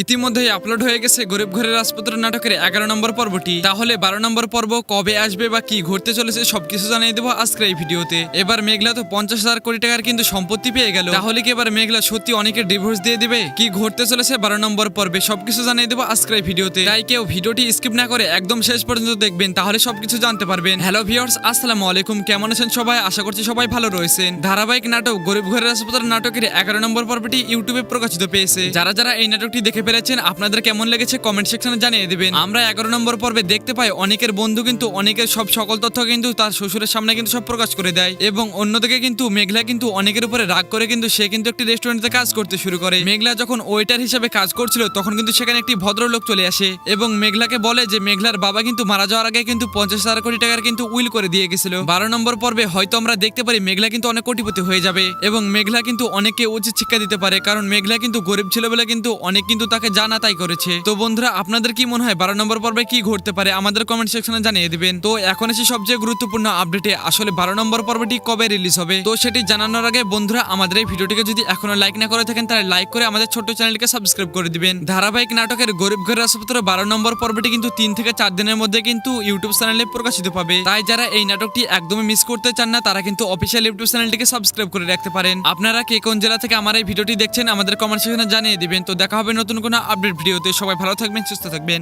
ইতিমধ্যেই আপলোড হয়ে গেছে গরিব ঘরের রাজপুত্র নাটকের 11 নম্বর পর্বটি। তাহলে 12 নম্বর পর্ব কবে আসবে বা কি ঘটতে চলেছে সবকিছু জানিয়ে দেবো আজকের এই ভিডিওতে। এবার মেঘলা তো 50,000 কোটি টাকার কিন্তু সম্পত্তি পেয়ে গেল, তাহলে কি এবার মেঘলা সত্যি অনেকের ডিভোর্স দিয়ে দিবে? কি ঘটতে চলেছে 12 নম্বর পর্বে সবকিছু জানিয়ে দেবো আজকের এই ভিডিওতে, তাই কেউ ভিডিওটি স্কিপ না করে একদম শেষ পর্যন্ত দেখবেন, তাহলে সবকিছু জানতে পারবেন। হ্যালো ভিউয়ার্স, আসসালামু আলাইকুম, কেমন আছেন সবাই? আশা করছি সবাই ভালো রয়েছেন। ধারাবাহিক নাটক গরিব ঘরের রাজপুত্র নাটকের 11 নম্বর পর্বটি ইউটিউবে প্রকাশিত পেয়েছে। যারা যারা এই নাটকটি দেখে ফেলেছেন আপনাদের কেমন লেগেছে কমেন্ট সেকশনে জানিয়ে দিবেন। আমরা 11 নম্বর পর্বে দেখতে পাই অনেকের বন্ধু কিন্তু অনেকের সকল তথ্য কিন্তু তার শ্বশুরের সামনে কিন্তু সব প্রকাশ করে দেয়, এবং অন্যদিকে কিন্তু মেঘলা কিন্তু অনেকের উপরে রাগ করে কিন্তু সে কিন্তু একটি রেস্টুরেন্টে কাজ করতে শুরু করে। মেঘলা যখন ওয়েটার হিসেবে কাজ করছিল তখন কিন্তু সেখানে একটি ভদ্রলোক চলে আসে এবং মেঘলাকে বলে যে মেঘলার বাবা কিন্তু মারা যাওয়ার আগে কিন্তু 50,000 কোটি টাকার কিন্তু উইল করে দিয়ে গেছিল। 12 নম্বর পর্বে হয়তো আমরা দেখতে পারি মেঘলা কিন্তু অনেক কোটিপতি হয়ে যাবে এবং মেঘলা কিন্তু অনেককে উচিত শিক্ষা দিতে পারে, কারণ মেঘলা কিন্তু গরিব ছিল বলে কিন্তু অনেক কিন্তু তাকে জানা তাই করেছে। তো বন্ধুরা, আপনাদের কি মনে হয় 12 নম্বর পর্বে কি ঘটতে পারে আমাদের কমেন্ট সেকশনে জানিয়ে দিবেন। তো এখন এসে সবচেয়ে গুরুত্বপূর্ণ আপডেটে, আসলে 12 নম্বর পর্বটি কবে রিলিজ হবে তো সেটি জানানোর আগে বন্ধুরা, আমাদের এই ভিডিওটিকে যদি এখনো লাইক না করে থাকেন তাহলে লাইক করে আমাদের ছোট্ট চ্যানেলটিকে সাবস্ক্রাইব করে দিবেন। ধারাবাহিক নাটকের গরিব ঘরের রাজপুত্র 12 নম্বর পর্বটি কিন্তু 3 থেকে 4 দিনের মধ্যে কিন্তু ইউটিউব চ্যানেলে প্রকাশিত পাবে, তাই যারা এই নাটকটি একদমই মিস করতে চান না তারা কিন্তু অফিসিয়াল ইউটিউব চ্যানেলটিকে সাবস্ক্রাইব করে রাখতে পারেন। আপনারা কে কোন জেলা থেকে আমার এই ভিডিওটি দেখছেন আমাদের কমেন্ট সেকশনে জানিয়ে দিবেন। তো দেখা হবে নতুন কোনো আপডেট ভিডিওতে। সবাই ভালো থাকবেন, সুস্থ থাকবেন।